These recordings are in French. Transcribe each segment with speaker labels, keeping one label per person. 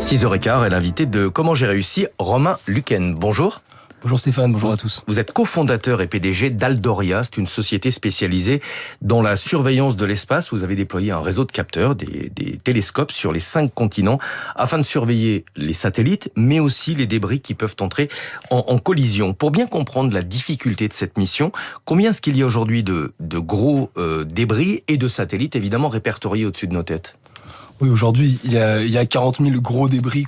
Speaker 1: 6h15 est l'invité de Comment j'ai réussi, Romain Luquen. Bonjour.
Speaker 2: Bonjour Stéphane, bonjour à tous.
Speaker 1: Vous êtes cofondateur et PDG d'Aldoria, c'est une société spécialisée dans la surveillance de l'espace. Vous avez déployé un réseau de capteurs, des télescopes sur les 5 continents afin de surveiller les satellites, mais aussi les débris qui peuvent entrer en collision. Pour bien comprendre la difficulté de cette mission, combien est-ce qu'il y a aujourd'hui de gros débris et de satellites évidemment répertoriés au-dessus de nos têtes ?
Speaker 2: Oui, aujourd'hui, il y a 40 000 gros débris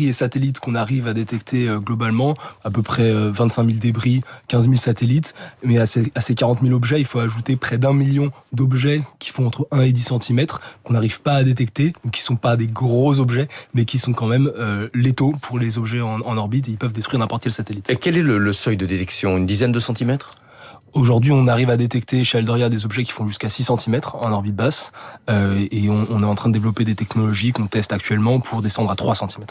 Speaker 2: et satellites qu'on arrive à détecter globalement, à peu près 25 000 débris, 15 000 satellites. Mais à ces 40 000 objets, il faut ajouter près d'1 million d'objets qui font entre 1 et 10 cm, qu'on n'arrive pas à détecter, ou qui sont pas des gros objets, mais qui sont quand même létaux pour les objets en orbite, et ils peuvent détruire n'importe quel satellite.
Speaker 1: Et quel est le seuil de détection ? Une dizaine de centimètres ?
Speaker 2: Aujourd'hui, on arrive à détecter chez Aldoria des objets qui font jusqu'à 6 cm en orbite basse, et on est en train de développer des technologies qu'on teste actuellement pour descendre à 3 cm.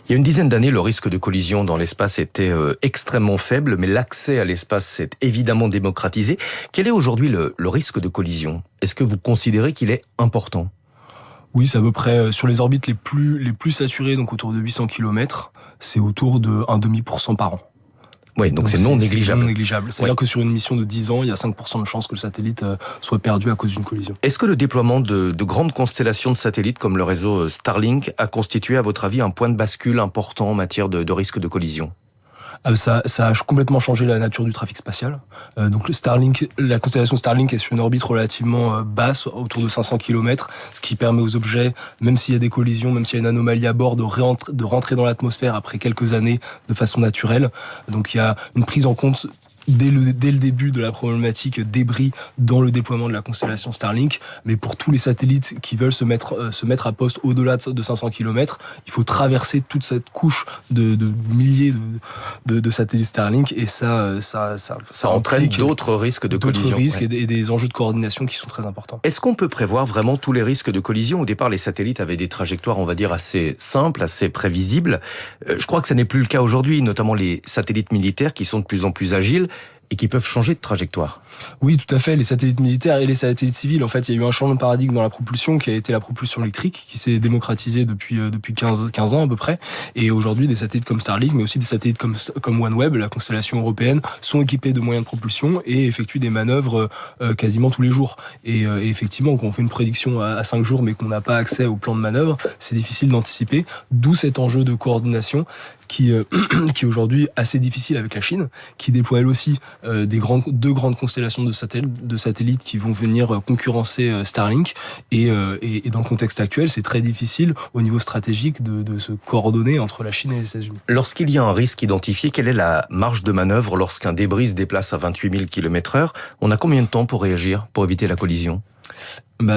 Speaker 1: Il y a une dizaine d'années, le risque de collision dans l'espace était extrêmement faible, mais l'accès à l'espace s'est évidemment démocratisé. Quel est aujourd'hui le risque de collision ? Est-ce que vous considérez qu'il est important ?
Speaker 2: Oui, c'est à peu près sur les orbites les plus saturées, donc autour de 800 km, c'est autour de 0,5% par an.
Speaker 1: Oui, donc c'est non négligeable.
Speaker 2: C'est non négligeable. C'est-à-dire que sur une mission de 10 ans, il y a 5% de chances que le satellite soit perdu à cause d'une collision.
Speaker 1: Est-ce que le déploiement de grandes constellations de satellites comme le réseau Starlink a constitué, à votre avis, un point de bascule important en matière de risque de collision ?
Speaker 2: Ça a complètement changé la nature du trafic spatial. Donc la constellation Starlink est sur une orbite relativement basse, autour de 500 km, ce qui permet aux objets, même s'il y a des collisions, même s'il y a une anomalie à bord, de rentrer dans l'atmosphère après quelques années de façon naturelle. Donc il y a une prise en compte dès le début de la problématique débris dans le déploiement de la constellation Starlink, mais pour tous les satellites qui veulent se mettre à poste au-delà de 500 km, il faut traverser toute cette couche de milliers de satellites Starlink, et ça
Speaker 1: entraîne d'autres risques de collision.
Speaker 2: D'autres risques, et des enjeux de coordination qui sont très importants.
Speaker 1: Est-ce qu'on peut prévoir vraiment tous les risques de collision ? Au départ, les satellites avaient des trajectoires, on va dire, assez simples, assez prévisibles. Je crois que ça n'est plus le cas aujourd'hui, notamment les satellites militaires qui sont de plus en plus agiles et qui peuvent changer de trajectoire.
Speaker 2: Oui, tout à fait. Les satellites militaires et les satellites civils, en fait, il y a eu un changement de paradigme dans la propulsion qui a été la propulsion électrique, qui s'est démocratisée depuis 15 ans à peu près. Et aujourd'hui, des satellites comme Starlink, mais aussi des satellites comme OneWeb, la constellation européenne, sont équipés de moyens de propulsion et effectuent des manœuvres quasiment tous les jours. Et effectivement, quand on fait une prédiction à 5 jours, mais qu'on n'a pas accès au plan de manœuvre, c'est difficile d'anticiper. D'où cet enjeu de coordination qui est aujourd'hui assez difficile avec la Chine, qui déploie elle aussi deux grandes constellations de satellites qui vont venir concurrencer Starlink. Et dans le contexte actuel, c'est très difficile au niveau stratégique de se coordonner entre la Chine et les États-Unis.
Speaker 1: Lorsqu'il y a un risque identifié, quelle est la marge de manœuvre lorsqu'un débris se déplace à 28 000 km/h ? On a combien de temps pour réagir, pour éviter la collision ?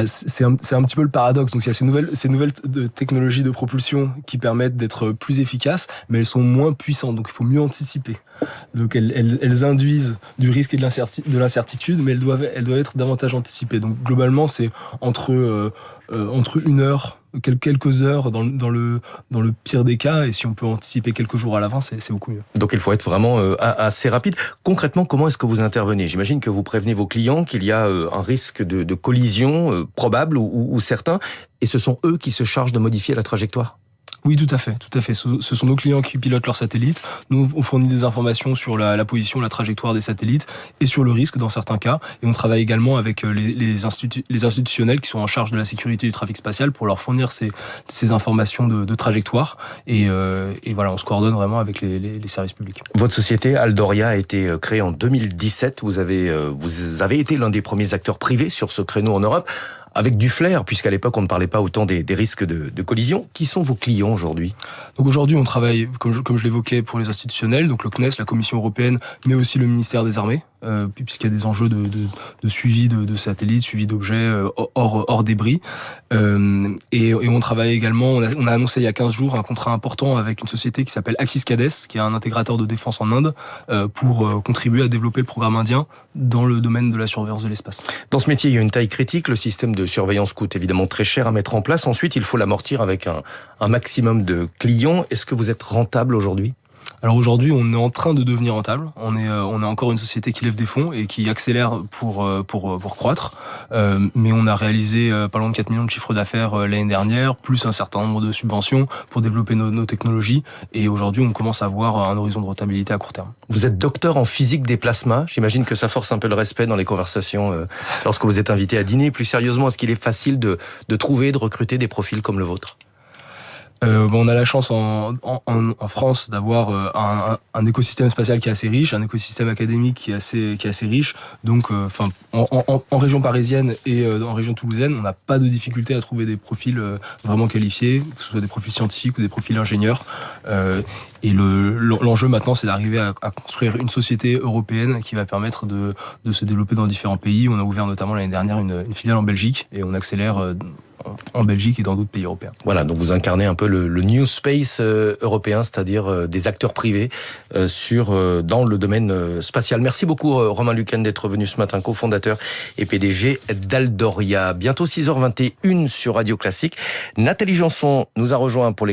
Speaker 2: C'est un petit peu le paradoxe. Donc il y a ces nouvelles technologies de propulsion qui permettent d'être plus efficaces, mais elles sont moins puissantes. Donc il faut mieux anticiper. Donc elles induisent du risque et de l'incertitude, mais elles doivent être davantage anticipées. Donc globalement, c'est entre une heure, quelques heures dans le pire des cas, et si on peut anticiper quelques jours à l'avance, c'est beaucoup mieux.
Speaker 1: Donc il faut être vraiment assez rapide. Concrètement, comment est-ce que vous intervenez ? J'imagine que vous prévenez vos clients qu'il y a un risque de collision probable ou certain, et ce sont eux qui se chargent de modifier la trajectoire ?
Speaker 2: Oui, tout à fait. Ce sont nos clients qui pilotent leurs satellites. Nous, on fournit des informations sur la position, la trajectoire des satellites et sur le risque dans certains cas. Et on travaille également avec les institutionnels qui sont en charge de la sécurité du trafic spatial pour leur fournir ces informations de trajectoire. Et voilà, on se coordonne vraiment avec les services publics.
Speaker 1: Votre société, Aldoria, a été créée en 2017. Vous avez été l'un des premiers acteurs privés sur ce créneau en Europe, avec du flair, puisqu'à l'époque, on ne parlait pas autant des risques de collision. Qui sont vos clients aujourd'hui ?
Speaker 2: Donc aujourd'hui, on travaille, comme je l'évoquais, pour les institutionnels, donc le CNES, la Commission européenne, mais aussi le ministère des Armées, puisqu'il y a des enjeux de suivi de satellites, suivi d'objets hors débris. Et on travaille également, on a annoncé il y a 15 jours un contrat important avec une société qui s'appelle Axis-Cades, qui est un intégrateur de défense en Inde, pour contribuer à développer le programme indien dans le domaine de la surveillance de l'espace.
Speaker 1: Dans ce métier, il y a une taille critique. Le système de surveillance coûte évidemment très cher à mettre en place. Ensuite, il faut l'amortir avec un maximum de clients. Est-ce que vous êtes rentable aujourd'hui ?
Speaker 2: Alors aujourd'hui, on est en train de devenir rentable. On est encore une société qui lève des fonds et qui accélère pour croître. Mais on a réalisé pas loin de 4 millions de chiffres d'affaires l'année dernière, plus un certain nombre de subventions pour développer nos technologies. Et aujourd'hui, on commence à avoir un horizon de rentabilité à court terme.
Speaker 1: Vous êtes docteur en physique des plasmas. J'imagine que ça force un peu le respect dans les conversations lorsque vous êtes invité à dîner. Plus sérieusement, est-ce qu'il est facile de trouver, de recruter des profils comme le vôtre ?
Speaker 2: On a la chance en France d'avoir un écosystème spatial qui est assez riche, un écosystème académique qui est assez riche. Donc, en région parisienne et en région toulousaine, on n'a pas de difficulté à trouver des profils vraiment qualifiés, que ce soit des profils scientifiques ou des profils ingénieurs. Et l'enjeu maintenant, c'est d'arriver à construire une société européenne qui va permettre de se développer dans différents pays. On a ouvert notamment l'année dernière une filiale en Belgique et on accélère en Belgique et dans d'autres pays européens.
Speaker 1: Voilà, donc vous incarnez un peu le New Space européen, c'est-à-dire des acteurs privés dans le domaine spatial. Merci beaucoup Romain Luquen d'être venu ce matin, cofondateur et PDG d'Aldoria. Bientôt 6h21 sur Radio Classique. Nathalie Janson nous a rejoint pour les